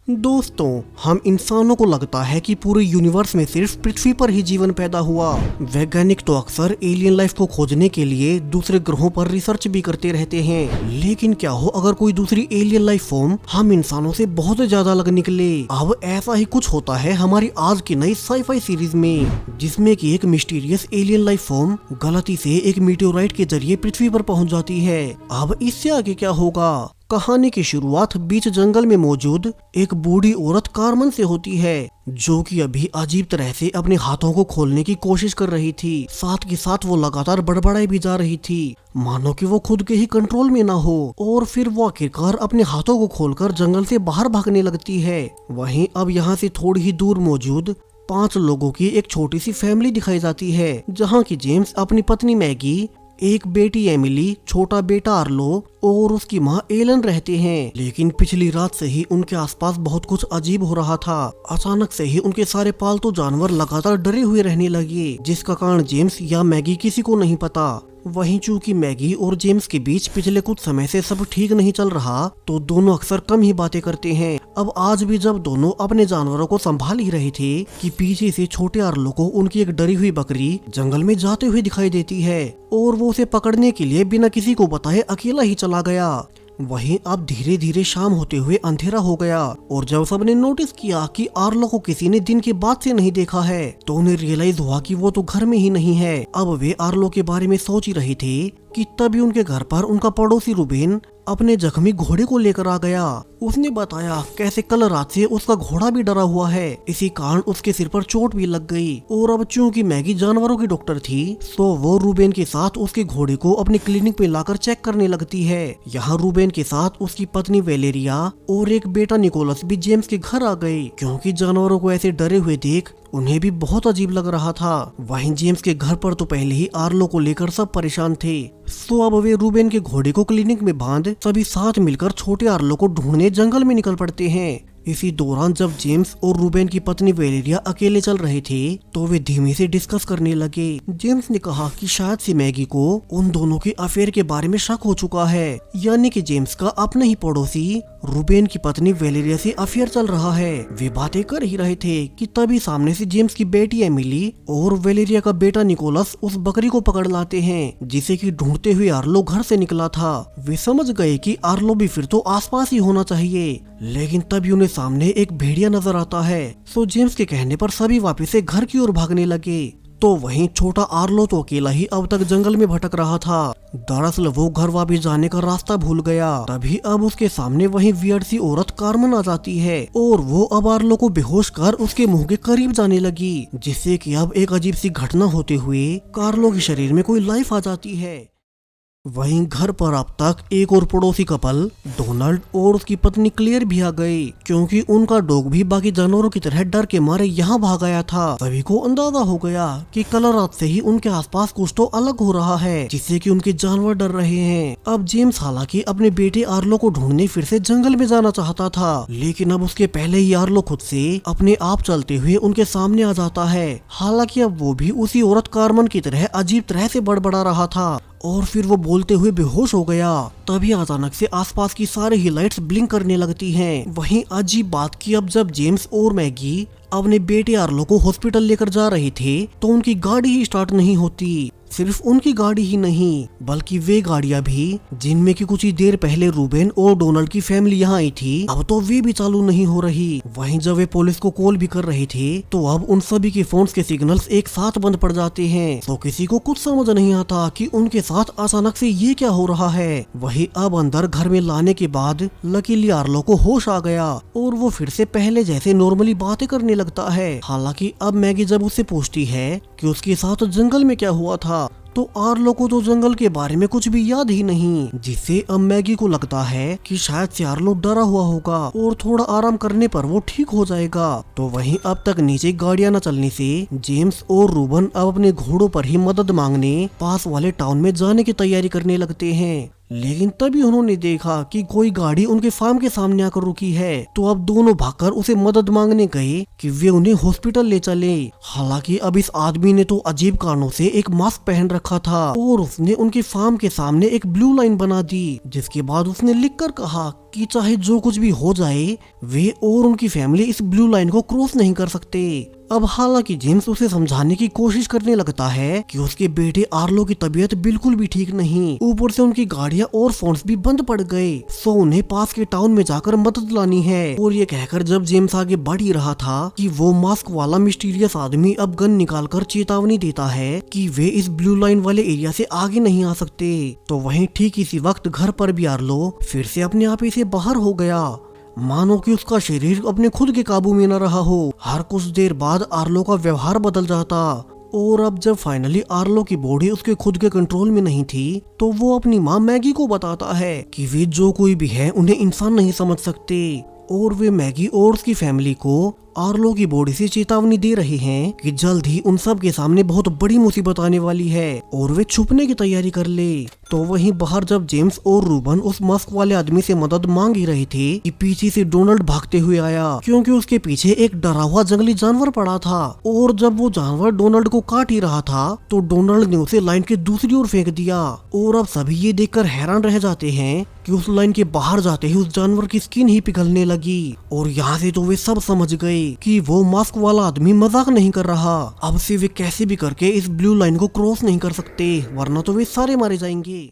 दोस्तों, हम इंसानों को लगता है कि पूरे यूनिवर्स में सिर्फ पृथ्वी पर ही जीवन पैदा हुआ। वैज्ञानिक तो अक्सर एलियन लाइफ को खोजने के लिए दूसरे ग्रहों पर रिसर्च भी करते रहते हैं, लेकिन क्या हो अगर कोई दूसरी एलियन लाइफ फॉर्म हम इंसानों से बहुत ज्यादा अलग निकले। अब ऐसा ही कुछ होता है हमारी आज की नई साईफाई सीरीज में, जिसमें कि एक मिस्टीरियस एलियन लाइफ फॉर्म गलती से एक मीटेओराइट के जरिए पृथ्वी पर पहुंच जाती है। अब इससे आगे क्या होगा? कहानी की शुरुआत बीच जंगल में मौजूद एक बूढ़ी औरत कार्मन से होती है, जो कि अभी अजीब तरह से अपने हाथों को खोलने की कोशिश कर रही थी। साथ के साथ वो लगातार बड़बड़ाई भी जा रही थी, मानो कि वो खुद के ही कंट्रोल में ना हो। और फिर वो आखिरकार अपने हाथों को खोलकर जंगल से बाहर भागने लगती है। वहीं अब यहाँ से थोड़ी ही दूर मौजूद 5 लोगों की एक छोटी सी फैमिली दिखाई जाती है, जहाँ की जेम्स अपनी पत्नी मैगी, एक बेटी एमिली, छोटा बेटा आर्लो और उसकी माँ एलन रहते हैं। लेकिन पिछली रात से ही उनके आसपास बहुत कुछ अजीब हो रहा था। अचानक से ही उनके सारे पालतू जानवर लगातार डरे हुए रहने लगे, जिसका कारण जेम्स या मैगी किसी को नहीं पता। वहीं चूंकि मैगी और जेम्स के बीच पिछले कुछ समय से सब ठीक नहीं चल रहा, तो दोनों अक्सर कम ही बातें करते हैं। अब आज भी जब दोनों अपने जानवरों को संभाल ही रहे थे कि पीछे से छोटे आर्लो को उनकी एक डरी हुई बकरी जंगल में जाते हुए दिखाई देती है, और वो उसे पकड़ने के लिए बिना किसी को बताए अकेला ही चला गया। वहीं अब धीरे धीरे शाम होते हुए अंधेरा हो गया, और जब सबने नोटिस किया कि आर्लो को किसी ने दिन के बाद से नहीं देखा है, तो उन्हें रियलाइज हुआ कि वो तो घर में ही नहीं है। अब वे आर्लो के बारे में सोच ही रहे थे कि तभी उनके घर पर उनका पड़ोसी रूबेन अपने जख्मी घोड़े को लेकर आ गया। उसने बताया कैसे कल रात से उसका घोड़ा भी डरा हुआ है, इसी कारण उसके सिर पर चोट भी लग गई। और अब चूंकि मैगी जानवरों की डॉक्टर थी, तो वो रूबेन के साथ उसके घोड़े को अपने क्लिनिक में लाकर चेक करने लगती है। यहाँ रूबेन के साथ उसकी पत्नी वेलेरिया और एक बेटा निकोलस भी जेम्स के घर आ गए, क्योंकि जानवरों को ऐसे डरे हुए देख उन्हें भी बहुत अजीब लग रहा था। वहीं जेम्स के घर पर तो पहले ही आर्लो को लेकर सब परेशान थे, तो अब वे रूबेन के घोड़े को क्लिनिक में बांध सभी साथ मिलकर छोटे आर्लो को ढूंढने जंगल में निकल पड़ते हैं। इसी दौरान जब जेम्स और रूबेन की पत्नी वेलेरिया अकेले चल रहे थे, तो वे धीमे से डिस्कस करने लगे। जेम्स ने कहा कि शायद से मैगी को उन दोनों के अफेयर के बारे में शक हो चुका है, यानी कि जेम्स का अपना ही पड़ोसी रूबेन की पत्नी वेलेरिया से अफेयर चल रहा है। वे बातें कर ही रहे थे कि तभी सामने से जेम्स की बेटी एमिली और वेलेरिया का बेटा निकोलस उस बकरी को पकड़ लाते हैं, जिसे कि ढूंढते हुए आर्लो घर से निकला था। वे समझ गए कि आर्लो भी फिर तो आसपास ही होना चाहिए, लेकिन तभी उन्हें सामने एक भेड़िया नजर आता है। सो जेम्स के कहने पर सभी वापस से घर की ओर भागने लगे। तो वहीं छोटा आर्लो तो अकेला ही अब तक जंगल में भटक रहा था। दरअसल वो घर वापस जाने का रास्ता भूल गया। तभी अब उसके सामने वही वियर्ड सी औरत कार्मन आ जाती है, और वो अब आर्लो को बेहोश कर उसके मुंह के करीब जाने लगी, जिससे कि अब एक अजीब सी घटना होते हुए कार्लो के शरीर में कोई लाइफ आ जाती है। वहीं घर पर अब तक एक और पड़ोसी कपल डोनाल्ड और उसकी पत्नी क्लेयर भी आ गई, क्योंकि उनका डॉग भी बाकी जानवरों की तरह डर के मारे यहाँ भाग आया था। सभी को अंदाजा हो गया कि कल रात से ही उनके आसपास कुछ तो अलग हो रहा है, जिससे कि उनके जानवर डर रहे हैं। अब जेम्स हालांकि अपने बेटे आर्लो को ढूंढने फिर से जंगल में जाना चाहता था, लेकिन अब उसके पहले ही आर्लो खुद से अपने आप चलते हुए उनके सामने आ जाता है। हालांकि अब वो भी उसी औरत कार्मन की तरह अजीब तरह से बड़बड़ा रहा था, और फिर वो बोलते हुए बेहोश हो गया। तभी अचानक से आसपास की सारी ही लाइट्स ब्लिंक करने लगती हैं। वहीं अजीब बात की अब जब जेम्स और मैगी अपने बेटे आर्लो को हॉस्पिटल लेकर जा रहे थे, तो उनकी गाड़ी ही स्टार्ट नहीं होती। सिर्फ उनकी गाड़ी ही नहीं, बल्कि वे गाड़ियां भी जिनमें कि कुछ ही देर पहले रूबेन और डोनाल्ड की फैमिली यहाँ आई थी, अब तो वे भी चालू नहीं हो रही। वहीं जब वे पुलिस को कॉल भी कर रहे थे, तो अब उन सभी के फोन्स के सिग्नल्स एक साथ बंद पड़ जाते हैं। तो किसी को कुछ समझ नहीं आता कि उनके साथ अचानक से ये क्या हो रहा है। वहीं अब अंदर घर में लाने के बाद लकीली आर्लो को होश आ गया, और वो फिर से पहले जैसे नॉर्मली बातें करने लगता है। हालांकि अब मैगी जब उससे पूछती है कि उसके साथ जंगल में क्या हुआ था, तो आर्लो को तो जंगल के बारे में कुछ भी याद ही नहीं, जिससे अब मैगी को लगता है कि शायद से आर्लो डरा हुआ होगा और थोड़ा आराम करने पर वो ठीक हो जाएगा। तो वहीं अब तक नीचे गाड़ियां न चलने से जेम्स और रूबन अब अपने घोड़ों पर ही मदद मांगने पास वाले टाउन में जाने की तैयारी करने लगते हैं। लेकिन तभी उन्होंने देखा कि कोई गाड़ी उनके फार्म के सामने आकर रुकी है। तो अब दोनों भागकर उसे मदद मांगने गए कि वे उन्हें हॉस्पिटल ले चले। हालांकि अब इस आदमी ने तो अजीब कारणों से एक मास्क पहन रखा था और उसने उनके फार्म के सामने एक ब्लू लाइन बना दी, जिसके बाद उसने लिखकर कहा कि चाहे जो कुछ भी हो जाए वे और उनकी फैमिली इस ब्लू लाइन को क्रॉस नहीं कर सकते। अब हालांकि जेम्स उसे समझाने की कोशिश करने लगता है कि उसके बेटे आर्लो की तबीयत बिल्कुल भी ठीक नहीं, ऊपर से उनकी गाड़ियां और फोन्स भी बंद पड़ गए, सो उन्हें पास के टाउन में जाकर मदद लानी है। और ये कहकर जब जेम्स आगे बढ़ ही रहा था कि वो मास्क वाला मिस्टीरियस आदमी अब गन निकालकर चेतावनी देता है कि वे इस ब्लू लाइन वाले एरिया से आगे नहीं आ सकते, तो वहीं ठीक इसी वक्त घर पर भी आर्लो फिर से अपने आप से बाहर हो गया, मानो कि उसका शरीर अपने खुद के काबू में न रहा हो। हर कुछ देर बाद आर्लो का व्यवहार बदल जाता और अब जब फाइनली आर्लो की बॉडी उसके खुद के कंट्रोल में नहीं थी तो वो अपनी माँ मैगी को बताता है कि वे जो कोई भी है उन्हें इंसान नहीं समझ सकते, और वे मैगी और उसकी फैमिली को आर्लो की बॉडी से चेतावनी दे रहे हैं कि जल्द ही उन सब के सामने बहुत बड़ी मुसीबत आने वाली है और वे छुपने की तैयारी कर ले। तो वहीं बाहर जब जेम्स और रूबन उस मास्क वाले आदमी से मदद मांग ही रहे थे कि पीछे से डोनाल्ड भागते हुए आया, क्योंकि उसके पीछे एक डरा हुआ जंगली जानवर पड़ा था, और जब वो जानवर डोनाल्ड को काट ही रहा था तो डोनाल्ड ने उसे लाइन के दूसरी ओर फेंक दिया। और अब सभी ये देखकर हैरान रह जाते हैं कि उस लाइन के बाहर जाते ही उस जानवर की स्किन ही पिघलने लगी, और यहाँ से तो वे सब समझ गए कि वो मास्क वाला आदमी मजाक नहीं कर रहा। अब से वे कैसे भी करके इस ब्लू लाइन को क्रॉस नहीं कर सकते, वरना तो वे सारे मारे जाएंगे।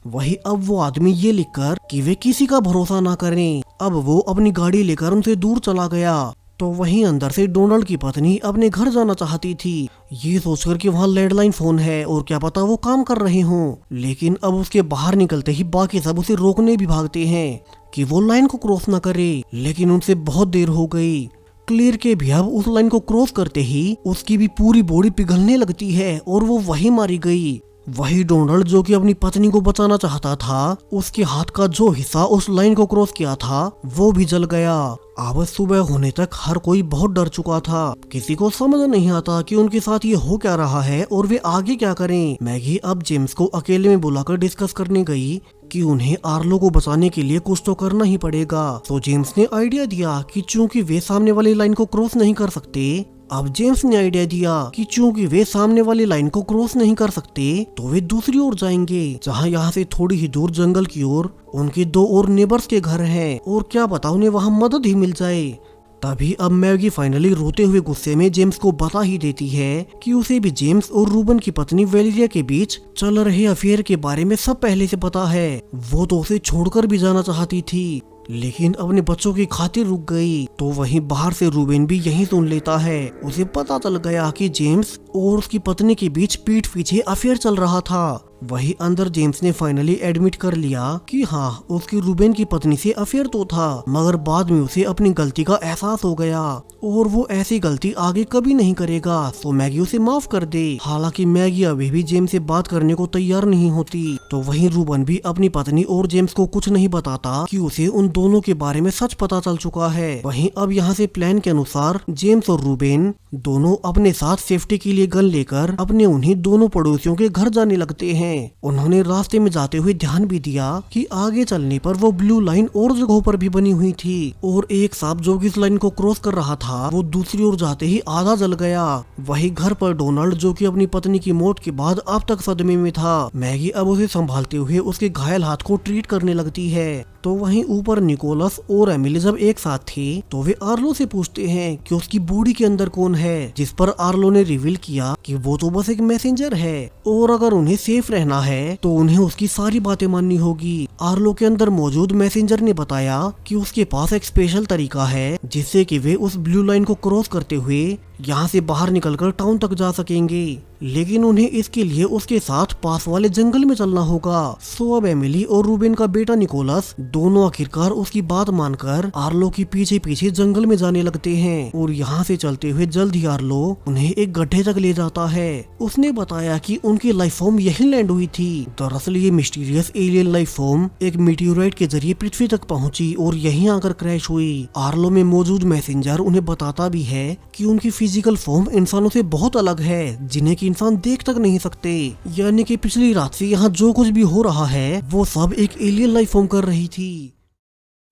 वही अब वो आदमी ये लिखकर कि वे किसी का भरोसा ना करें, अब वो अपनी गाड़ी लेकर उनसे दूर चला गया। तो वहीं अंदर से डोनाल्ड की पत्नी अपने घर जाना चाहती थी, ये सोचकर कि वहाँ लैंडलाइन फोन है और क्या पता वो काम कर रहे हों, लेकिन अब उसके बाहर निकलते ही बाकी सब उसे रोकने भी भागते हैं कि वो लाइन को क्रॉस ना करे, लेकिन उनसे बहुत देर हो गई। क्लियर के भी अब उस लाइन को क्रॉस करते ही उसकी भी पूरी बॉडी पिघलने लगती है और वो वहीं मारी गई। वही डोनाल्ड जो कि अपनी पत्नी को बचाना चाहता था, उसके हाथ का जो हिस्सा उस लाइन को क्रॉस किया था वो भी जल गया। अब सुबह होने तक हर कोई बहुत डर चुका था, किसी को समझ नहीं आता कि उनके साथ ये हो क्या रहा है और वे आगे क्या करें। मैगी अब जेम्स को अकेले में बुलाकर डिस्कस करने गई कि उन्हें आर्लो को बचाने के लिए कुछ तो करना ही पड़ेगा। तो जेम्स ने आइडिया दिया कि चूंकि वे सामने वाली लाइन को क्रॉस नहीं कर सकते, अब जेम्स ने आइडिया दिया कि चूंकि वे सामने वाली लाइन को क्रॉस नहीं कर सकते तो वे दूसरी ओर जाएंगे, जहां यहाँ से थोड़ी ही दूर जंगल की ओर उनके 2 और नेबर्स के घर हैं, और क्या पता उन्हें वहां मदद ही मिल जाए। तभी अब मैगी फाइनली रोते हुए गुस्से में जेम्स को बता ही देती है कि उसे भी जेम्स और रूबन की पत्नी वेलेरिया के बीच चल रहे अफेयर के बारे में सब पहले से पता है। वो तो उसे छोड़कर भी जाना चाहती थी, लेकिन अपने बच्चों की खातिर रुक गई। तो वहीं बाहर से रूबेन भी यही सुन लेता है, उसे पता चल गया कि जेम्स और उसकी पत्नी के बीच पीठ पीछे अफेयर चल रहा था। वही अंदर जेम्स ने फाइनली एडमिट कर लिया कि हाँ, उसकी रूबेन की पत्नी से अफेयर तो था, मगर बाद में उसे अपनी गलती का एहसास हो गया और वो ऐसी गलती आगे कभी नहीं करेगा, तो मैगी उसे माफ कर दे। हालांकि मैगी अभी भी जेम्स से बात करने को तैयार नहीं होती। तो वहीं रूबन भी अपनी पत्नी और जेम्स को कुछ नहीं बताता कि उसे उन दोनों के बारे में सच पता चल चुका है। वहीं अब यहाँ से प्लान के अनुसार जेम्स और रूबेन दोनों अपने साथ सेफ्टी के लिए गन लेकर अपने उन्हीं दोनों पड़ोसियों के घर जाने लगते हैं। उन्होंने रास्ते में जाते हुए ध्यान भी दिया कि आगे चलने पर वो ब्लू लाइन और जगहों पर भी बनी हुई थी, और एक सांप जो कि इस लाइन को क्रॉस कर रहा था वो दूसरी ओर जाते ही आधा जल गया। वही घर पर डोनाल्ड जो कि अपनी पत्नी की मौत के बाद अब तक सदमे में था, मैगी अब उसे संभालते हुए उसके घायल हाथ को ट्रीट करने लगती है। तो वहीं ऊपर निकोलस और एमिली जब एक साथ थे तो वे आर्लो से पूछते हैं कि उसकी बॉडी के अंदर कौन है, जिस पर आर्लो ने रिवील किया कि वो तो बस एक मैसेंजर है और अगर उन्हें सेफ रहना है तो उन्हें उसकी सारी बातें माननी होगी। आर्लो के अंदर मौजूद मैसेंजर ने बताया कि उसके पास एक स्पेशल तरीका है जिससे कि वे उस ब्लू लाइन को क्रॉस करते हुए यहाँ से बाहर निकलकर टाउन तक जा सकेंगे, लेकिन उन्हें इसके लिए उसके साथ पास वाले जंगल में चलना होगा। सो अब एमिली और रूबेन का बेटा निकोलस दोनों आखिरकार उसकी बात मानकर आर्लो के पीछे पीछे जंगल में जाने लगते हैं, और यहाँ से चलते हुए जल्द ही आर्लो उन्हें एक गड्ढे तक ले जाता है। उसने बताया कि उनकी लाइफ फॉर्म यही लैंड हुई थी। दरअसल ये मिस्टीरियस एलियन लाइफ फॉर्म एक मीटियोराइट के जरिए पृथ्वी तक पहुंची और यहीं आकर क्रैश हुई। आर्लो में मौजूद मैसेंजर उन्हें बताता भी है कि उनकी फिजिकल फॉर्म इंसानों से बहुत अलग है, जिन्हें कि इंसान देख तक नहीं सकते। यानी कि पिछली रात से यहाँ जो कुछ भी हो रहा है वो सब एक एलियन लाइफ फॉर्म कर रही थी।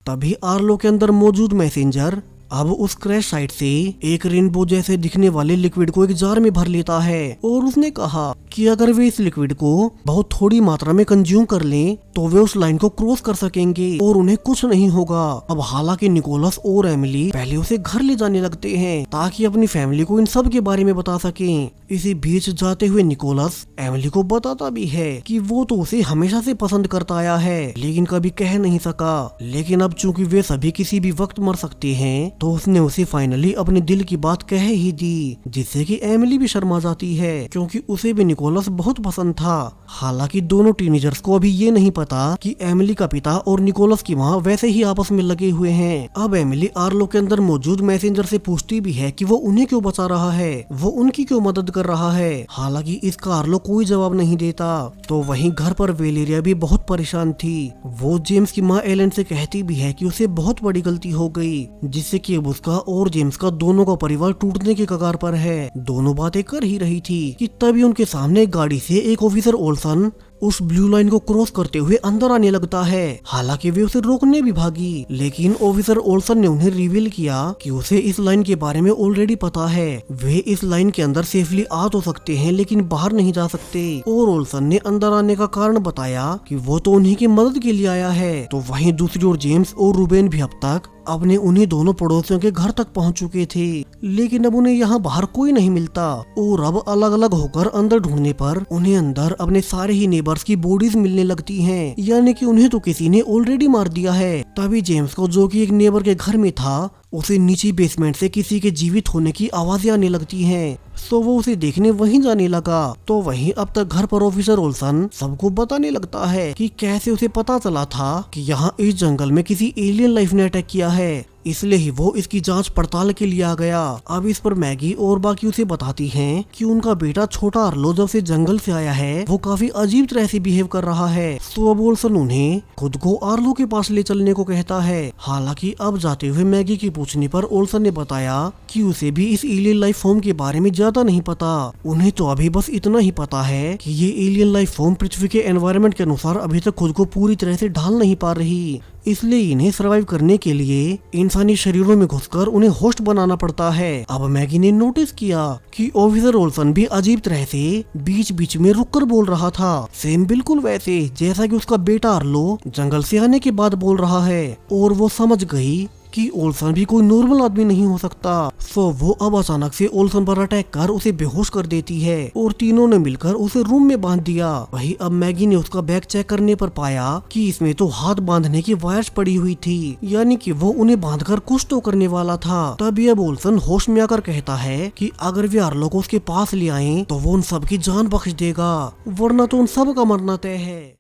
तभी आर्लो के अंदर मौजूद मैसेंजर अब उस क्रैश साइट से एक रेनबो जैसे दिखने वाले लिक्विड को एक जार में भर लेता है और उसने कहा कि अगर वे इस लिक्विड को बहुत थोड़ी मात्रा में कंज्यूम कर लें तो वे उस लाइन को क्रॉस कर सकेंगे और उन्हें कुछ नहीं होगा। अब हालांकि निकोलस और एमिली पहले उसे घर ले जाने लगते हैं ताकि अपनी फैमिली को इन सब के बारे में बता सकें। इसी बीच जाते हुए निकोलस एमिली को बताता भी है कि वो तो उसे हमेशा से पसंद करता आया है लेकिन कभी कह नहीं सका, लेकिन अब चूंकि वे सभी किसी भी वक्त मर सकते हैं तो उसने उसे फाइनली अपने दिल की बात कह ही दी, जिससे कि एमिली भी शर्मा जाती है क्योंकि उसे भी निकोलस बहुत पसंद था। हालांकि दोनों टीनेजर्स को अभी ये नहीं पता कि एमिली का पिता और निकोलस की माँ वैसे ही आपस में लगे हुए हैं। अब एमिली आर्लो के अंदर मौजूद मैसेंजर से पूछती भी है कि वो उन्हें क्यों बचा रहा है, वो उनकी क्यों मदद कर रहा है। हालांकि इसका आर्लो कोई जवाब नहीं देता। तो वहीं घर पर वेलेरिया भी बहुत परेशान थी। वो जेम्स की माँ एलन से कहती भी है कि उसे बहुत बड़ी गलती हो गई, जिससे कि अब उसका और जेम्स का दोनों का परिवार टूटने के कगार पर है। दोनों बातें कर ही रही थी कि तभी उनके सामने गाड़ी से एक ऑफिसर ओल्सन उस ब्लू लाइन को क्रॉस करते हुए अंदर आने लगता है। हालांकि वे उसे रोकने भी भागी, लेकिन ऑफिसर ओल्सन ने उन्हें रिवील किया कि उसे इस लाइन के बारे में ऑलरेडी पता है। वे इस लाइन के अंदर सेफली आ तो सकते हैं लेकिन बाहर नहीं जा सकते। और ओल्सन ने अंदर आने का कारण बताया कि वो तो उन्हीं की मदद के लिए आया है। तो वहीं दूसरी ओर जेम्स और रूबेन भी अब तक अपने उन्हीं दोनों पड़ोसियों के घर तक पहुंच चुके थे, लेकिन अब उन्हें यहाँ बाहर कोई नहीं मिलता। और अब अलग अलग होकर अंदर ढूंढने पर उन्हें अंदर अपने सारे ही नेबर्स की बॉडीज मिलने लगती हैं, यानी कि उन्हें तो किसी ने ऑलरेडी मार दिया है। तभी जेम्स को, जो कि एक नेबर के घर में था, उसे नीचे बेसमेंट से किसी के जीवित होने की आवाजें आने लगती हैं। सो वो उसे देखने वहीं जाने लगा। तो वहीं अब तक घर पर ऑफिसर ओल्सन सबको बताने लगता है कि कैसे उसे पता चला था कि यहाँ इस जंगल में किसी एलियन लाइफ ने अटैक किया है, इसलिए ही वो इसकी जांच पड़ताल के लिए आ गया। अब इस पर मैगी और बाकी उसे बताती हैं कि उनका बेटा छोटा आर्लो जब से जंगल से आया है वो काफी अजीब तरह से बिहेव कर रहा है। तो अब ओल्सन उन्हें खुद को आर्लो के पास ले चलने को कहता है। हालांकि अब जाते हुए मैगी की पूछने पर ओल्सन ने बताया कि उसे भी इस एलियन लाइफ फॉर्म के बारे में ज्यादा नहीं पता। उन्हें तो अभी बस इतना ही पता है कि ये एलियन लाइफ फॉर्म पृथ्वी के एनवायरनमेंट के अनुसार अभी तक खुद को पूरी तरह से ढाल नहीं पा रही, इसलिए इन्हें सर्वाइव करने के लिए इंसानी शरीरों में घुसकर उन्हें होस्ट बनाना पड़ता है। अब मैगी ने नोटिस किया कि ऑफिसर ओल्सन भी अजीब तरह से बीच बीच में रुककर बोल रहा था, सेम बिल्कुल वैसे जैसा कि उसका बेटा आर्लो जंगल से आने के बाद बोल रहा है। और वो समझ गई कि ओल्सन भी कोई नॉर्मल आदमी नहीं हो सकता। सो वो अब अचानक से ओल्सन पर अटैक कर उसे बेहोश कर देती है और तीनों ने मिलकर उसे रूम में बांध दिया। वही अब मैगी ने उसका बैग चेक करने पर पाया कि इसमें तो हाथ बांधने की वायर्स पड़ी हुई थी, यानी कि वो उन्हें बांधकर कुछ तो करने वाला था। तभी अब ओल्सन होश में आकर कहता है कि अगर वे आर्लो को उसके पास ले आए तो वो उन सबकी जान बख्श देगा, वरना तो उन सब का मरना तय है।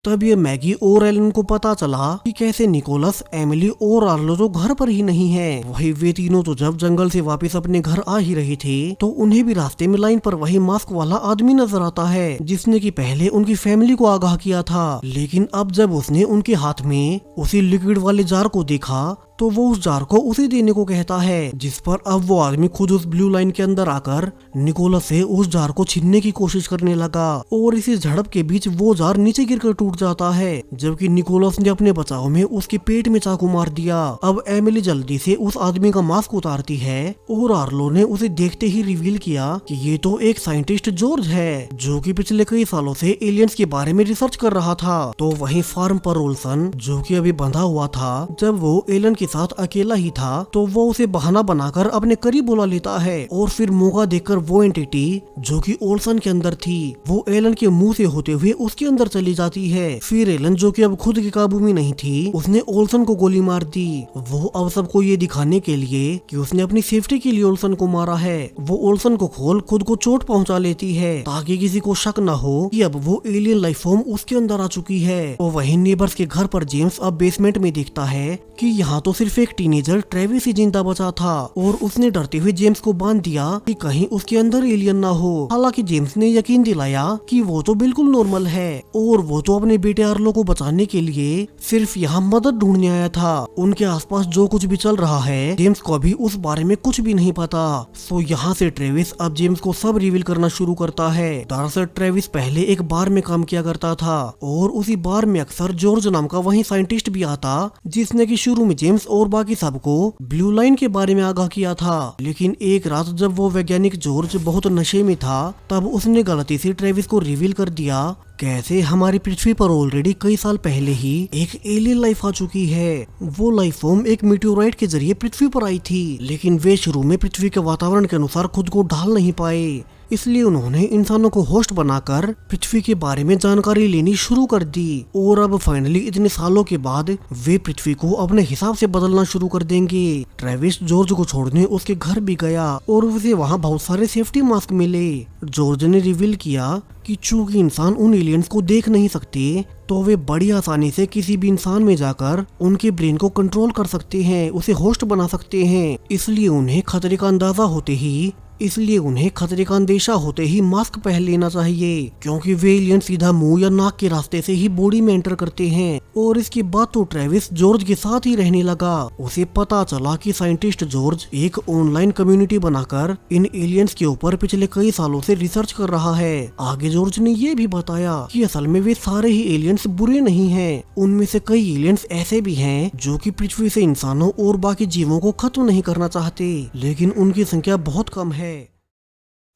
तब ये मैगी और एलन को पता चला कि कैसे निकोलस, एमिली और आर्लो तो घर पर ही नहीं है। वही वे तीनों तो जब जंगल से वापस अपने घर आ ही रहे थे तो उन्हें भी रास्ते में लाइन पर वही मास्क वाला आदमी नजर आता है जिसने कि पहले उनकी फैमिली को आगाह किया था। लेकिन अब जब उसने उनके हाथ में उसी लिक्विड वाले जार को देखा तो वो उस जार को उसे देने को कहता है, जिस पर अब वो आदमी खुद उस ब्लू लाइन के अंदर आकर निकोलस से उस जार को छीनने की कोशिश करने लगा। और इसी झड़प के बीच वो जार नीचे गिरकर टूट जाता है, जबकि निकोलस ने अपने बचाव में उसके पेट में चाकू मार दिया। अब एमिली जल्दी से उस आदमी का मास्क उतारती है और आर्लो ने उसे देखते ही रिवील किया कि ये तो एक साइंटिस्ट जॉर्ज है जो कि पिछले कई सालों से एलियंस के बारे में रिसर्च कर रहा था। तो वहीं फार्म पर ओल्सन, जो कि अभी बंधा हुआ था, जब वो एलन के साथ अकेला ही था तो वो उसे बहाना बनाकर अपने करीब बुला लेता है और फिर मौका देखकर वो एंटिटी जो कि ओल्सन के अंदर थी वो एलन के मुंह से होते हुए उसके अंदर चली जाती है। फिर एलन, जो कि अब खुद के काबू में नहीं थी, उसने ओल्सन को गोली मार दी। वो अब सबको ये दिखाने के लिए कि उसने अपनी सेफ्टी के लिए ओल्सन को मारा है, वो ओल्सन को खोल खुद को चोट पहुंचा लेती है ताकि किसी को शक न हो कि अब वो एलियन लाइफ फॉर्म उसके अंदर आ चुकी है। और वहीं नेबर्स के घर पर जेम्स अब बेसमेंट में देखता है कि यहाँ तो सिर्फ एक टीनेजर ट्रेविस ही जिंदा बचा था और उसने डरते हुए जेम्स को बांध दिया कि कहीं उसके अंदर एलियन ना हो। हालांकि जेम्स ने यकीन दिलाया कि वो तो बिल्कुल नॉर्मल है और वो तो अपने बेटे आर्लो को बचाने के लिए सिर्फ यहाँ मदद ढूंढने आया था। उनके आसपास जो कुछ भी चल रहा है जेम्स को अभी उस बारे में कुछ भी नहीं पता। सो यहाँ से ट्रेविस अब जेम्स को सब रिवील करना शुरू करता है। दरअसल ट्रेविस पहले एक बार में काम किया करता था और उसी बार में अक्सर जॉर्ज नाम का वही साइंटिस्ट भी आता जिसने की शुरू में जेम्स जेम्स और बाकी सबको ब्लू लाइन के बारे में आगाह किया था। लेकिन एक रात जब वो वैज्ञानिक जॉर्ज बहुत नशे में था, तब उसने गलती से ट्रेविस को रिवील कर दिया कैसे हमारी पृथ्वी पर ऑलरेडी कई साल पहले ही एक एलियन लाइफ आ चुकी है। वो लाइफ फॉर्म एक मीटेओराइट के जरिए पृथ्वी पर आई थी, लेकिन वे शुरू में पृथ्वी के वातावरण के अनुसार खुद को ढाल नहीं पाए। इसलिए उन्होंने इंसानों को होस्ट बनाकर पृथ्वी के बारे में जानकारी लेनी शुरू कर दी। और अब फाइनली इतने सालों के बाद वे पृथ्वी को अपने हिसाब से बदलना शुरू कर देंगे। ट्रेविस जॉर्ज को छोड़ने उसके घर भी गया और उसे वहाँ बहुत सारे सेफ्टी मास्क मिले। जॉर्ज ने रिवील किया कि चूंकि इंसान उन एलियंस को देख नहीं सकते, तो वे बड़ी आसानी से किसी भी इंसान में जाकर उनके ब्रेन को कंट्रोल कर सकते हैं, उसे होस्ट बना सकते हैं। इसलिए उन्हें खतरे का अंदेशा होते ही मास्क पहन लेना चाहिए, क्योंकि वे एलियन सीधा मुंह या नाक के रास्ते से ही बॉडी में एंटर करते हैं। और इसके बाद तो ट्रेविस जॉर्ज के साथ ही रहने लगा। उसे पता चला कि साइंटिस्ट जॉर्ज एक ऑनलाइन कम्युनिटी बनाकर इन एलियंस के ऊपर पिछले कई सालों से रिसर्च कर रहा है। आगे जॉर्ज ने ये भी बताया कि असल में वे सारे ही एलियंस बुरे नहीं हैं। उनमें से कई एलियंस ऐसे भी हैं जो कि पृथ्वी से इंसानों और बाकी जीवों को खत्म नहीं करना चाहते, लेकिन उनकी संख्या बहुत कम है।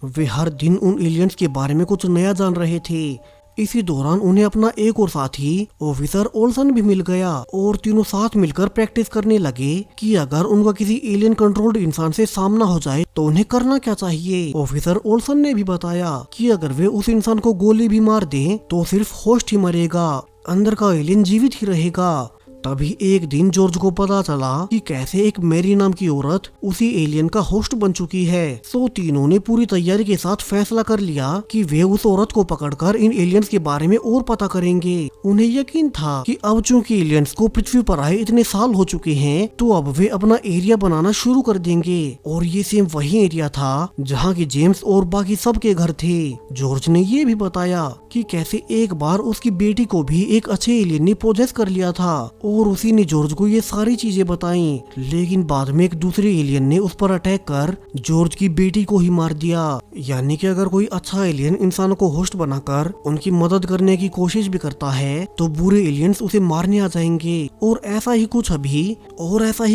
वे हर दिन उन एलियंस के बारे में कुछ नया जान रहे थे। इसी दौरान उन्हें अपना एक और साथी ऑफिसर ओल्सन भी मिल गया और तीनों साथ मिलकर प्रैक्टिस करने लगे कि अगर उनका किसी एलियन कंट्रोल्ड इंसान से सामना हो जाए तो उन्हें करना क्या चाहिए। ऑफिसर ओल्सन ने भी बताया कि अगर वे उस इंसान को गोली भी मार दें तो सिर्फ होस्ट ही मरेगा, अंदर का एलियन जीवित ही रहेगा। तभी एक दिन जॉर्ज को पता चला कि कैसे एक मैरी नाम की औरत उसी एलियन का होस्ट बन चुकी है। सो तीनों ने पूरी तैयारी के साथ फैसला कर लिया कि वे उस औरत को पकड़कर इन एलियंस के बारे में और पता करेंगे। उन्हें यकीन था कि अब चूंकि एलियंस को पृथ्वी पर आए इतने साल हो चुके हैं, तो अब वे अपना एरिया बनाना शुरू कर देंगे। और ये सेम वही एरिया था जहाँ की जेम्स और बाकी सबके घर थे। जॉर्ज ने ये भी बताया कि कैसे एक बार उसकी बेटी को भी एक अच्छे एलियन ने पोजेस कर लिया था और उसी ने जॉर्ज को ये सारी चीजें बताई। लेकिन बाद में एक दूसरे एलियन ने उस पर अटैक कर जॉर्ज की बेटी को ही मार दिया। यानी कि अगर कोई अच्छा एलियन इंसानों को होस्ट बनाकर उनकी मदद करने की कोशिश भी करता है तो बुरे एलियंस उसे मारने आ जाएंगे। और ऐसा ही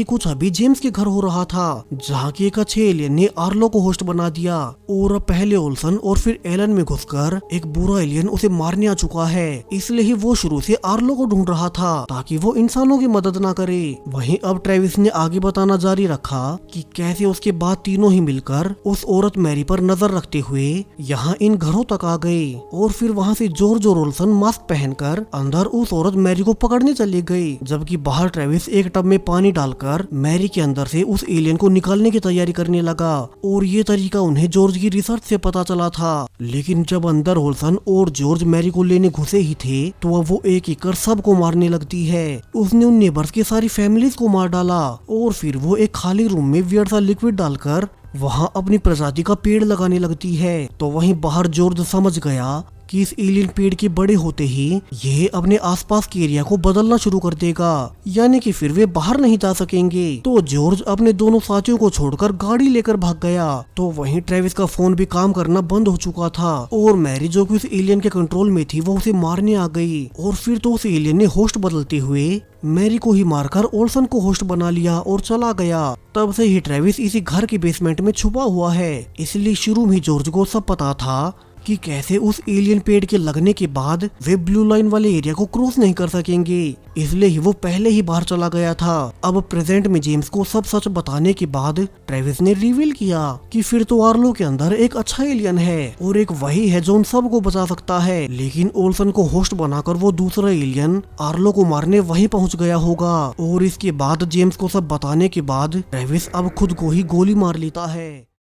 कुछ अभी जेम्स के घर हो रहा था, जहाँ की एक अच्छे एलियन ने आर्लो को होस्ट बना दिया और अब पहले ओल्सन और फिर एलन में घुसकर एक बुरा एलियन उसे मारने आ चुका है। इसलिए ही वो शुरू से आर्लो को ढूंढ रहा था ताकि वो इंसानों की मदद ना करे। वहीं अब ट्रेविस ने आगे बताना जारी रखा कि कैसे उसके बाद तीनों ही मिलकर उस औरत मैरी पर नजर रखते हुए यहाँ इन घरों तक आ गए और फिर वहाँ से जॉर्ज और ओल्सन मास्क पहनकर अंदर उस औरत मैरी को पकड़ने चले गए, जबकि बाहर ट्रेविस एक टब में पानी डालकर मैरी के अंदर से उस एलियन को निकालने की तैयारी करने लगा। और ये तरीका उन्हें जॉर्ज की रिसर्च से पता चला था। लेकिन जब अंदर ओल्सन और जॉर्ज मैरी को लेने घुसे ही थे तो अब वो एक एक कर सबको मारने लगती है। उसने उन नेबर्स की सारी फैमिलीज को मार डाला और फिर वो एक खाली रूम में वियर्ड सा लिक्विड डालकर वहाँ अपनी प्रजाति का पेड़ लगाने लगती है। तो वहीं बाहर जॉर्ज समझ गया कि इस एलियन पेड़ के बड़े होते ही ये अपने आसपास के एरिया को बदलना शुरू कर देगा, यानी कि फिर वे बाहर नहीं जा सकेंगे। तो जॉर्ज अपने दोनों साथियों को छोड़कर गाड़ी लेकर भाग गया। तो वहीं ट्रेविस का फोन भी काम करना बंद हो चुका था और मैरी जो कि उस एलियन के कंट्रोल में थी वो उसे मारने आ गई। और फिर तो उस एलियन ने होस्ट बदलते हुए मैरी को ही मारकर ओल्सन को होस्ट बना लिया और चला गया। तब से ही ट्रेविस इसी घर के बेसमेंट में छुपा हुआ है। इसलिए शुरू में जॉर्ज को सब पता था कि कैसे उस एलियन पेड़ के लगने के बाद वे ब्लू लाइन वाले एरिया को क्रॉस नहीं कर सकेंगे, इसलिए ही वो पहले ही बाहर चला गया था। अब प्रेजेंट में जेम्स को सब सच बताने के बाद ट्रेविस ने रिवील किया कि फिर तो आर्लो के अंदर एक अच्छा एलियन है और एक वही है जो उन सबको बचा सकता है। लेकिन ओल्सन को होस्ट बनाकर वो दूसरा एलियन आर्लो को मारने वहीं पहुंच गया होगा। और इसके बाद जेम्स को सब बताने के बाद ट्रेविस अब खुद को ही गोली मार लेता है।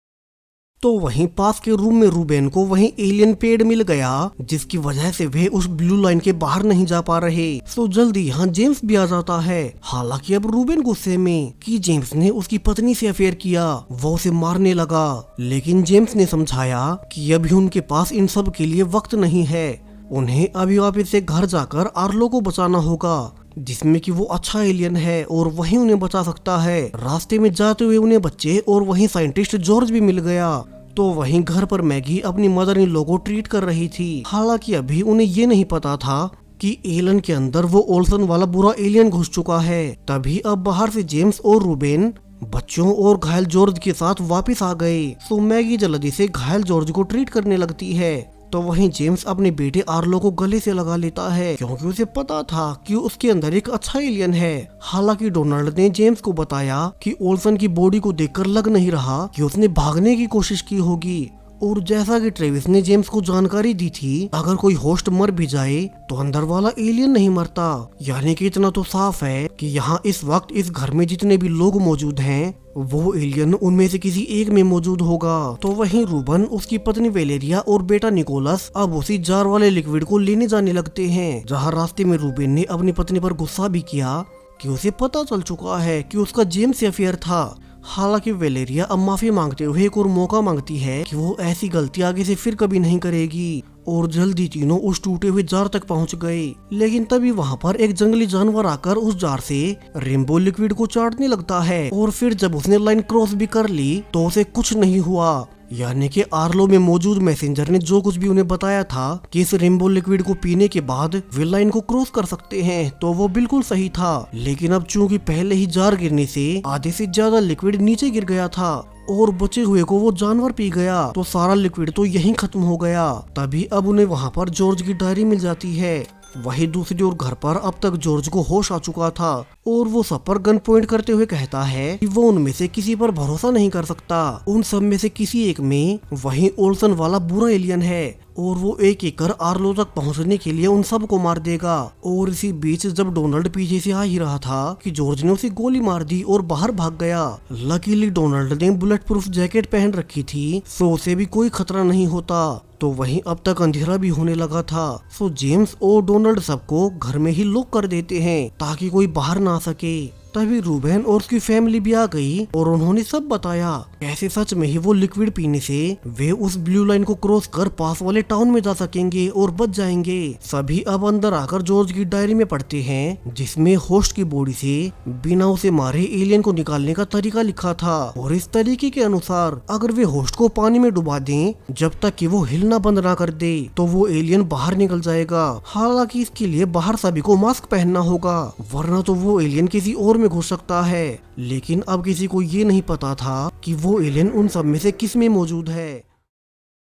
तो वहीं पास के रूम में रूबेन को वहीं एलियन पेड़ मिल गया, जिसकी वजह से वे उस ब्लू लाइन के बाहर नहीं जा पा रहे। सो जल्दी यहाँ जेम्स भी आ जाता है। हालांकि अब रूबेन गुस्से में कि जेम्स ने उसकी पत्नी से अफेयर किया, वो उसे मारने लगा। लेकिन जेम्स ने समझाया कि अभी उनके पास इन सब के लिए वक्त नहीं है, उन्हें अभी वापस से घर जाकर आर्लो को बचाना होगा, जिसमें कि वो अच्छा एलियन है और वहीं उन्हें बचा सकता है। रास्ते में जाते हुए उन्हें बच्चे और वहीं साइंटिस्ट जॉर्ज भी मिल गया। तो वहीं घर पर मैगी अपनी मदर इन लॉ को ट्रीट कर रही थी। हालांकि अभी उन्हें ये नहीं पता था कि एलन के अंदर वो ओल्सन वाला बुरा एलियन घुस चुका है। तभी अब बाहर से जेम्स और रूबेन बच्चों और घायल जॉर्ज के साथ वापस आ गए। तो मैगी जल्दी से घायल जॉर्ज को ट्रीट करने लगती है। तो वहीं जेम्स अपने बेटे आर्लो को गले से लगा लेता है, क्योंकि उसे पता था कि उसके अंदर एक अच्छा एलियन है। हालांकि डोनाल्ड ने जेम्स को बताया कि ओल्सन की बॉडी को देखकर लग नहीं रहा कि उसने भागने की कोशिश की होगी। और जैसा कि ट्रेविस ने जेम्स को जानकारी दी थी, अगर कोई होस्ट मर भी जाए तो अंदर वाला एलियन नहीं मरता। यानी कि इतना तो साफ है कि यहाँ इस वक्त इस घर में जितने भी लोग मौजूद हैं वो एलियन उनमें से किसी एक में मौजूद होगा। तो वहीं रूबन, उसकी पत्नी वेलेरिया और बेटा निकोलस अब उसी जार वाले लिक्विड को लेने जाने लगते हैं। जहाँ रास्ते में रूबेन ने अपनी पत्नी पर गुस्सा भी किया कि उसे पता चल चुका है कि उसका जेम्स से अफेयर था। हालांकि वेलेरिया अब माफी मांगते हुए एक और मौका मांगती है कि वो ऐसी गलती आगे से फिर कभी नहीं करेगी। और जल्दी तीनों उस टूटे हुए जार तक पहुंच गए। लेकिन तभी वहां पर एक जंगली जानवर आकर उस जार से रेनबो लिक्विड को चाटने लगता है। और फिर जब उसने लाइन क्रॉस भी कर ली तो उसे कुछ नहीं हुआ। यानी कि आर्लो में मौजूद मैसेंजर ने जो कुछ भी उन्हें बताया था कि इस रेनबो लिक्विड को पीने के बाद वे लाइन को क्रॉस कर सकते हैं, तो वो बिल्कुल सही था। लेकिन अब चूंकि पहले ही जार गिरने से आधे से ज्यादा लिक्विड नीचे गिर गया था और बचे हुए को वो जानवर पी गया, तो सारा लिक्विड तो यहीं खत्म हो गया। तभी अब उन्हें वहाँ पर जॉर्ज की डायरी मिल जाती है। वहीं दूसरी ओर घर पर अब तक जॉर्ज को होश आ चुका था और वो सब पर गन पॉइंट करते हुए कहता है कि वो उनमें से किसी पर भरोसा नहीं कर सकता। उन सब में से किसी एक में वही ओल्सन वाला बुरा एलियन है और वो एक एक कर आर्लो तक पहुंचने के लिए उन सब को मार देगा। और इसी बीच जब डोनाल्ड पीछे से आ ही रहा था कि जॉर्ज ने उसे गोली मार दी और बाहर भाग गया। लकीली डोनाल्ड ने बुलेट प्रूफ जैकेट पहन रखी थी, सो उसे भी कोई खतरा नहीं होता। तो वहीं अब तक अंधेरा भी होने लगा था। सो जेम्स और डोनाल्ड सबको घर में ही लॉक कर देते हैं ताकि कोई बाहर ना आ सके। तभी रूबेन और उसकी फैमिली भी आ गई और उन्होंने सब बताया कैसे सच में ही वो लिक्विड पीने से वे उस ब्लू लाइन को क्रॉस कर पास वाले टाउन में जा सकेंगे और बच जाएंगे। सभी अब अंदर आकर जॉर्ज की डायरी में पढ़ते हैं, जिसमें होस्ट की बॉडी से बिना उसे मारे एलियन को निकालने का तरीका लिखा था। और इस तरीके के अनुसार अगर वे होस्ट को पानी में डुबा दें जब तक कि वो हिलना बंद ना कर दे तो वो एलियन बाहर निकल जाएगा। हालांकि इसके लिए बाहर सभी को मास्क पहनना होगा, वरना तो वो एलियन किसी और में घुस सकता है। लेकिन अब किसी को ये नहीं पता था कि वो एलियन उन सब में से किस में मौजूद है।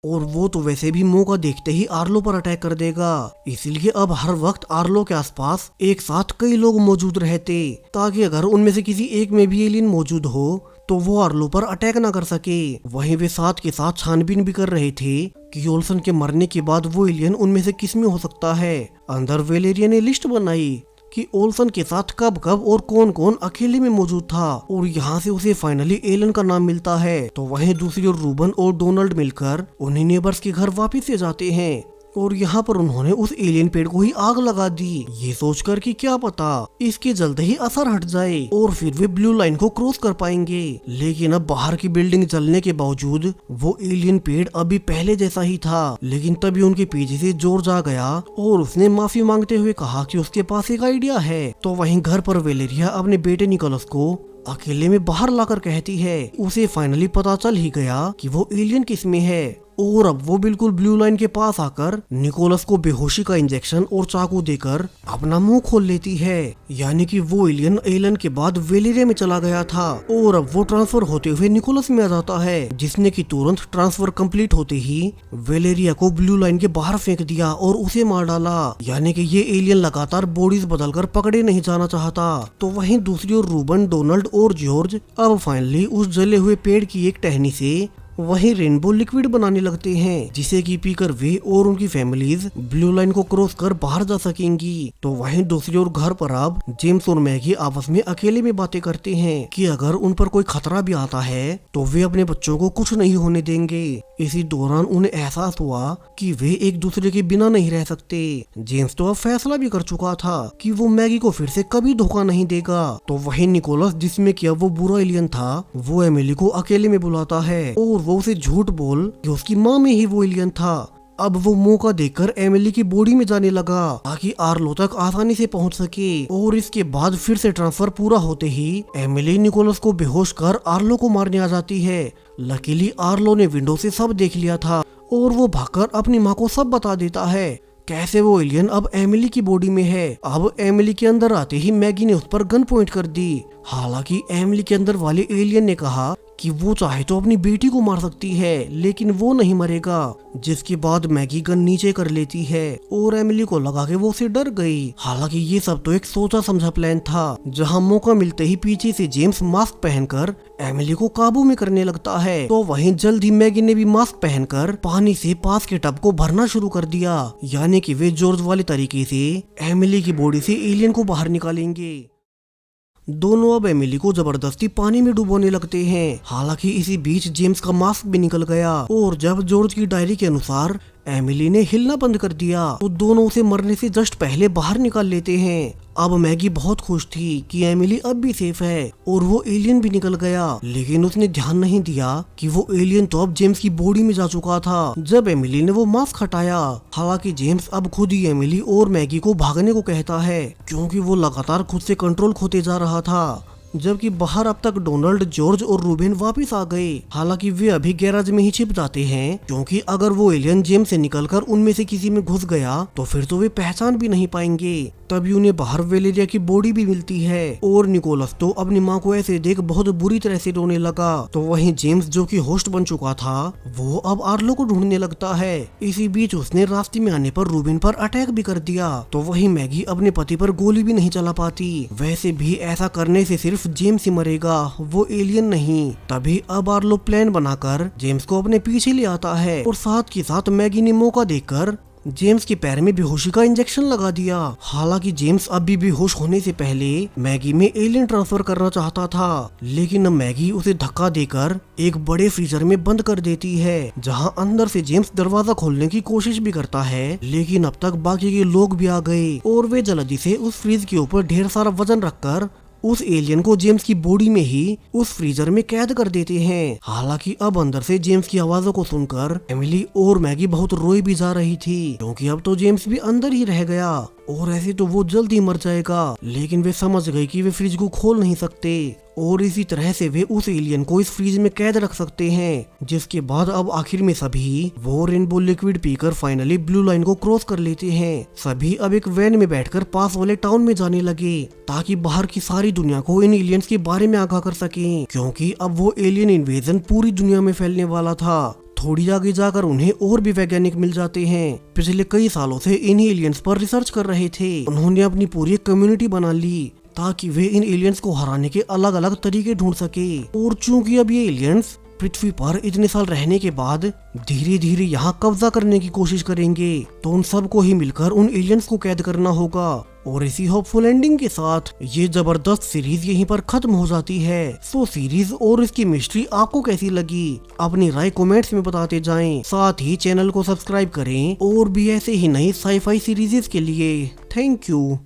और वो तो वैसे भी मौका देखते ही आर्लो पर अटैक कर देगा, इसलिए अब हर वक्त आर्लो के आसपास एक साथ कई लोग मौजूद रहते, ताकि अगर उनमें से किसी एक में भी एलियन मौजूद हो तो वो आर्लो पर अटैक ना कर सके। वहीं वे साथ के साथ छानबीन भी कर रहे थे कि ओल्सन के मरने के बाद वो एलियन उनमें से किस में हो सकता है। अंदर वेलेरिया ने लिस्ट बनाई कि ओल्सन के साथ कब कब और कौन कौन अकेले में मौजूद था, और यहाँ से उसे फाइनली एलन का नाम मिलता है। तो वहीं दूसरी ओर रूबन और डोनाल्ड मिलकर उन्हीं नेबर्स के घर वापस से जाते हैं और यहाँ पर उन्होंने उस एलियन पेड़ को ही आग लगा दी, ये सोचकर कि क्या पता इसके जल्द ही असर हट जाए और फिर वे ब्लू लाइन को क्रॉस कर पाएंगे। लेकिन अब बाहर की बिल्डिंग जलने के बावजूद वो एलियन पेड़ अभी पहले जैसा ही था। लेकिन तभी उनके पीछे से जॉर्ज आ गया और उसने माफी मांगते हुए कहा कि उसके पास एक आइडिया है। तो वहीं घर पर वेलेरिया अपने बेटे निकोलस को अकेले में बाहर लाकर कहती है उसे फाइनली पता चल ही गया कि वो एलियन किस में है। और अब वो बिल्कुल ब्लू लाइन के पास आकर निकोलस को बेहोशी का इंजेक्शन और चाकू देकर अपना मुंह खोल लेती है। यानी कि वो एलियन एलन के बाद वेलेरिया में चला गया था और अब वो ट्रांसफर होते हुए निकोलस में आ जाता है, जिसने कि तुरंत ट्रांसफर कंप्लीट होते ही वेलेरिया को ब्लू लाइन के बाहर फेंक दिया और उसे मार डाला। यानी कि ये एलियन लगातार बॉडीज बदलकर पकड़े नहीं जाना चाहता। तो वहीं दूसरी ओर रूबन, डोनाल्ड और जॉर्ज अब फाइनली उस जले हुए पेड़ की एक टहनी से वही रेनबो लिक्विड बनाने लगते हैं, जिसे कि पीकर वे और उनकी फैमिलीज ब्लू लाइन को क्रॉस कर बाहर जा सकेंगी। तो वहीं दूसरी ओर घर पर अब जेम्स और मैगी आपस में अकेले में बातें करते हैं कि अगर उन पर कोई खतरा भी आता है तो वे अपने बच्चों को कुछ नहीं होने देंगे। इसी दौरान उन्हें एहसास हुआ कि वे एक दूसरे के बिना नहीं रह सकते। जेम्स तो अब फैसला भी कर चुका था कि वो मैगी को फिर से कभी धोखा नहीं देगा। तो वही निकोलस, जिसमें कि अब वो बुरा एलियन था, वो एमिली को अकेले में बुलाता है और वो उसे झूठ बोल कि उसकी माँ में ही वो एलियन था। अब वो मौका देकर एमिली की बॉडी में जाने लगा ताकि आर्लो तक आसानी से पहुंच सके। और इसके बाद फिर से ट्रांसफर पूरा होते ही एमिली निकोलस को बेहोश कर आर्लो को मारने आ जाती है। लकीली आर्लो ने विंडो से सब देख लिया था और वो भागकर अपनी माँ को सब बता देता है कैसे वो एलियन अब एमिली की बॉडी में है। अब एमिली के अंदर आते ही मैगी ने उस पर गन पॉइंट कर दी। हालांकि एमिली के अंदर वाले एलियन ने कहा कि वो चाहे तो अपनी बेटी को मार सकती है लेकिन वो नहीं मरेगा। जिसके बाद मैगी गन नीचे कर लेती है और एमिली को लगा कि वो उसे डर गई। हालांकि ये सब तो एक सोचा समझा प्लान था। जहां मौका मिलते ही पीछे से जेम्स मास्क पहनकर एमिली को काबू में करने लगता है, तो वहीं जल्द ही मैगी ने भी मास्क पहनकर पानी से पास के टब को भरना शुरू कर दिया। यानी कि वे जॉर्ज वाले तरीके से एमिली की बॉडी से एलियन को बाहर निकालेंगे। दोनों अब एमिली को जबरदस्ती पानी में डुबोने लगते हैं। हालांकि इसी बीच जेम्स का मास्क भी निकल गया और जब जॉर्ज की डायरी के अनुसार एमिली ने हिलना बंद कर दिया तो दोनों उसे मरने से जस्ट पहले बाहर निकाल लेते हैं। अब मैगी बहुत खुश थी कि एमिली अब भी सेफ है और वो एलियन भी निकल गया, लेकिन उसने ध्यान नहीं दिया कि वो एलियन तो अब जेम्स की बॉडी में जा चुका था जब एमिली ने वो मास्क हटाया। हालांकि जेम्स अब खुद ही एमिली और मैगी को भागने को कहता है क्योंकि वो लगातार खुद से कंट्रोल खोते जा रहा था। जबकि बाहर अब तक डोनाल्ड, जॉर्ज और रूबेन वापस आ गए। हालांकि वे अभी गैराज में ही छिप जाते हैं क्योंकि अगर वो एलियन जेम्स से निकलकर उनमें से किसी में घुस गया तो फिर तो वे पहचान भी नहीं पाएंगे। तभी उन्हें बाहर वेलेरिया की बॉडी भी मिलती है और निकोलस तो अपनी माँ को ऐसे देख बहुत बुरी तरह से रोने लगा। तो वहीं जेम्स जो कि होस्ट बन चुका था वो अब आर्लो को ढूंढने लगता है। इसी बीच उसने रास्ते में आने पर रूबेन पर अटैक भी कर दिया। तो वहीं मैगी अपने पति पर गोली भी नहीं चला पाती। वैसे भी ऐसा करने से सिर्फ जेम्स ही मरेगा, वो एलियन नहीं। तभी अब आर्लो प्लान बनाकर जेम्स को अपने पीछे ले आता है और साथ के साथ मैगी ने मौका देकर जेम्स के पैर में बेहोशी का इंजेक्शन लगा दिया। हालांकि जेम्स अभी बेहोश होने से पहले मैगी में एलियन ट्रांसफर करना चाहता था, लेकिन अब मैगी उसे धक्का देकर एक बड़े फ्रीजर में बंद कर देती है, जहां अंदर से जेम्स दरवाजा खोलने की कोशिश भी करता है। लेकिन अब तक बाकी के लोग भी आ गए और वे जल्दी से उस फ्रीज के ऊपर ढेर सारा वजन रखकर उस एलियन को जेम्स की बॉडी में ही उस फ्रीजर में कैद कर देते हैं। हालांकि अब अंदर से जेम्स की आवाजों को सुनकर एमिली और मैगी बहुत रोई भी जा रही थी क्योंकि अब तो जेम्स भी अंदर ही रह गया और ऐसे तो वो जल्द ही मर जाएगा। लेकिन वे समझ गए कि वे फ्रिज को खोल नहीं सकते और इसी तरह से वे उस एलियन को इस फ्रिज में कैद रख सकते हैं। जिसके बाद अब आखिर में सभी वो रेनबो लिक्विड पीकर फाइनली ब्लू लाइन को क्रॉस कर लेते हैं। सभी अब एक वैन में बैठकर पास वाले टाउन में जाने लगे ताकि बाहर की सारी दुनिया को इन एलियंस के बारे में आगाह कर सकें, क्योंकि अब वो एलियन इन्वेजन पूरी दुनिया में फैलने वाला था। थोड़ी आगे जाकर उन्हें और भी वैज्ञानिक मिल जाते हैं। पिछले कई सालों से इन एलियंस पर रिसर्च कर रहे थे। उन्होंने अपनी पूरी कम्युनिटी बना ली ताकि वे इन एलियंस को हराने के अलग अलग तरीके ढूंढ सके। और चूंकि अब ये एलियंस पृथ्वी पर इतने साल रहने के बाद धीरे धीरे यहाँ कब्जा करने की कोशिश करेंगे, तो उन सबको ही मिलकर उन एलियंस को कैद करना होगा। और इसी होपफुल एंडिंग के साथ ये जबरदस्त सीरीज यहीं पर खत्म हो जाती है। सो सीरीज और इसकी मिस्ट्री आपको कैसी लगी, अपनी राय कमेंट्स में बताते जाएं। साथ ही चैनल को सब्सक्राइब करें और भी ऐसे ही नई साई-फाई सीरीज के लिए। Thank you.